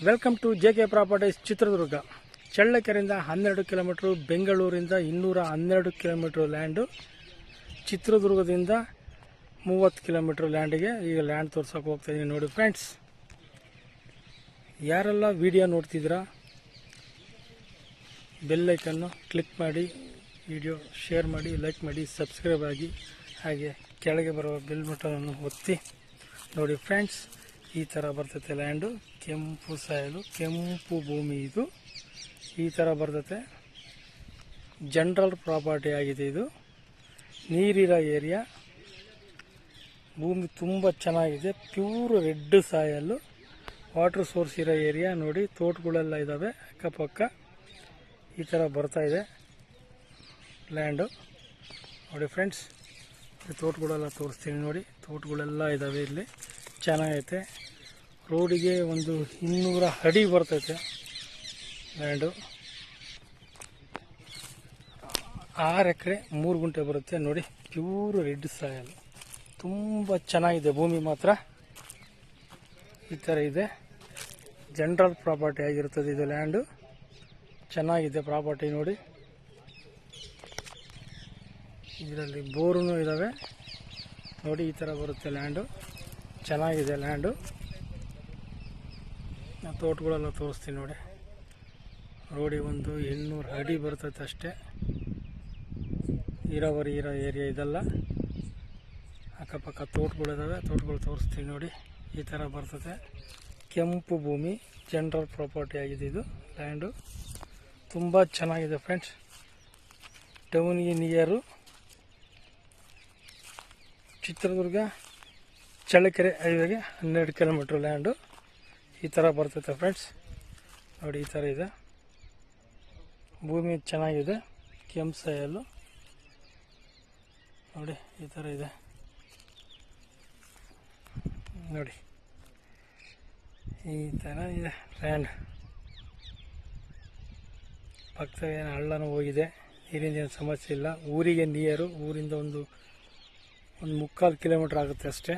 Welcome to JK properties Chitradurga. ಚಳ್ಳಕೆರೆಯಿಂದ 12 kilometre, ಬೆಂಗಳೂರಿಂದ 212 kilometre land, ಚಿತ್ರದುರ್ಗದಿಂದ 30 ಕಿಲೋಮೀಟ್ರ್ ಲ್ಯಾಂಡಿಗೆ ಈಗ ಲ್ಯಾಂಡ್ ತೋರ್ಸೋಕೆ ಹೋಗ್ತಾಯಿದ್ದೀನಿ. ನೋಡಿ ಫ್ರೆಂಡ್ಸ್, ಯಾರೆಲ್ಲ ವಿಡಿಯೋ ನೋಡ್ತಿದ್ದೀರಾ ಬೆಲ್ ಐಕನ್ನು ಕ್ಲಿಕ್ ಮಾಡಿ, ವಿಡಿಯೋ ಶೇರ್ ಮಾಡಿ, ಲೈಕ್ ಮಾಡಿ, ಸಬ್ಸ್ಕ್ರೈಬ್ ಆಗಿ, ಹಾಗೆ ಕೆಳಗೆ ಬರುವ ಬೆಲ್ ಬಟನನ್ನು ಒತ್ತಿ. ನೋಡಿ ಫ್ರೆಂಡ್ಸ್, ಈ ಥರ ಬರ್ತೈತೆ ಲ್ಯಾಂಡು. ಕೆಂಪು ಸಾಯಲು, ಕೆಂಪು ಭೂಮಿ ಇದು. ಈ ಥರ ಬರ್ತೈತೆ. ಜನರಲ್ ಪ್ರಾಪರ್ಟಿ ಆಗಿದೆ ಇದು. ನೀರಿರೋ ಏರಿಯಾ. ಭೂಮಿ ತುಂಬ ಚೆನ್ನಾಗಿದೆ. ಪ್ಯೂರ್ ರೆಡ್ ಸಾಯಲು, ವಾಟರ್ ಸೋರ್ಸ್ ಇರೋ ಏರಿಯಾ. ನೋಡಿ, ತೋಟಗಳೆಲ್ಲ ಇದ್ದಾವೆ ಅಕ್ಕಪಕ್ಕ. ಈ ಥರ ಬರ್ತಾಯಿದೆ ಲ್ಯಾಂಡು. ನೋಡಿ ಫ್ರೆಂಡ್ಸ್, ತೋಟಗಳೆಲ್ಲ ತೋರಿಸ್ತೀನಿ. ನೋಡಿ, ತೋಟಗಳೆಲ್ಲ ಇದ್ದಾವೆ ಇಲ್ಲಿ. ಚೆನ್ನಾಗೈತೆ. ರೋಡಿಗೆ ಒಂದು 200 ಅಡಿ ಬರ್ತೈತೆ ಲ್ಯಾಂಡು. 6 ಎಕರೆ 3 ಗುಂಟೆ ಬರುತ್ತೆ. ನೋಡಿ, ಪ್ಯೂರ್ ರೆಡ್ ಸಾಯಲ್. ತುಂಬ ಚೆನ್ನಾಗಿದೆ ಭೂಮಿ ಮಾತ್ರ. ಈ ಥರ ಇದೆ. ಜನರಲ್ ಪ್ರಾಪರ್ಟಿ ಆಗಿರ್ತದೆ ಇದು ಲ್ಯಾಂಡು. ಚೆನ್ನಾಗಿದೆ ಪ್ರಾಪರ್ಟಿ. ನೋಡಿ, ಇದರಲ್ಲಿ ಬೋರೂ ಇದ್ದಾವೆ. ನೋಡಿ, ಈ ಥರ ಬರುತ್ತೆ ಲ್ಯಾಂಡು. ಚೆನ್ನಾಗಿದೆ ಲ್ಯಾಂಡು. ತೋಟಗಳೆಲ್ಲ ತೋರಿಸ್ತೀನಿ. ನೋಡಿ, ರೋಡಿಗೆ ಒಂದು 200 ಅಡಿ ಬರ್ತೈತೆ ಅಷ್ಟೇ. ನೀರಾವರಿ ಇರೋ ಏರಿಯಾ ಇದೆಲ್ಲ. ಅಕ್ಕಪಕ್ಕ ತೋಟಗಳಿದ್ದಾವೆ. ತೋಟಗಳು ತೋರಿಸ್ತೀನಿ. ನೋಡಿ, ಈ ಥರ ಬರ್ತದೆ. ಕೆಂಪು ಭೂಮಿ, ಜನರಲ್ ಪ್ರಾಪರ್ಟಿ ಆಗಿದೆ ಇದು ಲ್ಯಾಂಡು. ತುಂಬ ಚೆನ್ನಾಗಿದೆ ಫ್ರೆಂಡ್ಸ್. ಟೌನ್ಗೆ ನಿಯರು. ಚಿತ್ರದುರ್ಗ ಚಳ್ಳಕೆರೆ ಹೈವೇಗೆ 12 ಕಿಲೋಮೀಟ್ರ್ ಲ್ಯಾಂಡು. ಈ ಥರ ಬರ್ತೈತೆ ಫ್ರೆಂಡ್ಸ್. ನೋಡಿ, ಈ ಥರ ಇದೆ ಭೂಮಿ. ಚೆನ್ನಾಗಿದೆ. ಕೆಂಪು ಸಾಯಲು. ನೋಡಿ, ಈ ಥರ ಇದೆ. ನೋಡಿ, ಈ ಥರ ಇದೆ ಲ್ಯಾಂಡ್. ಪಕ್ಕದಾಗ ಏನು ಹಳ್ಳನೂ ಹೋಗಿದೆ. ನೀರಿಂದ ಏನು ಸಮಸ್ಯೆ ಇಲ್ಲ. ಊರಿಗೆ ನಿಯರು. ಊರಿಂದ ಒಂದು 3/4 ಕಿಲೋಮೀಟ್ರ್ ಆಗುತ್ತೆ ಅಷ್ಟೇ.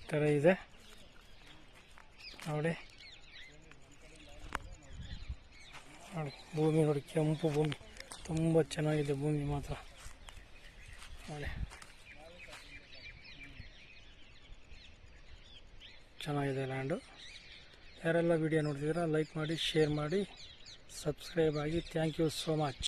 ಈ ಥರ ಇದೆ. ನೋಡಿ, ನೋಡಿ ಭೂಮಿ. ನೋಡಿ, ಕೆಂಪು ಭೂಮಿ. ತುಂಬ ಚೆನ್ನಾಗಿದೆ ಭೂಮಿ ಮಾತ್ರ. ನೋಡಿ, ಚೆನ್ನಾಗಿದೆ ಲ್ಯಾಂಡು. ಯಾರೆಲ್ಲ ವಿಡಿಯೋ ನೋಡ್ತಿದ್ದೀರಾ ಲೈಕ್ ಮಾಡಿ, ಶೇರ್ ಮಾಡಿ, ಸಬ್ಸ್ಕ್ರೈಬ್ ಆಗಿ. Thank you so much.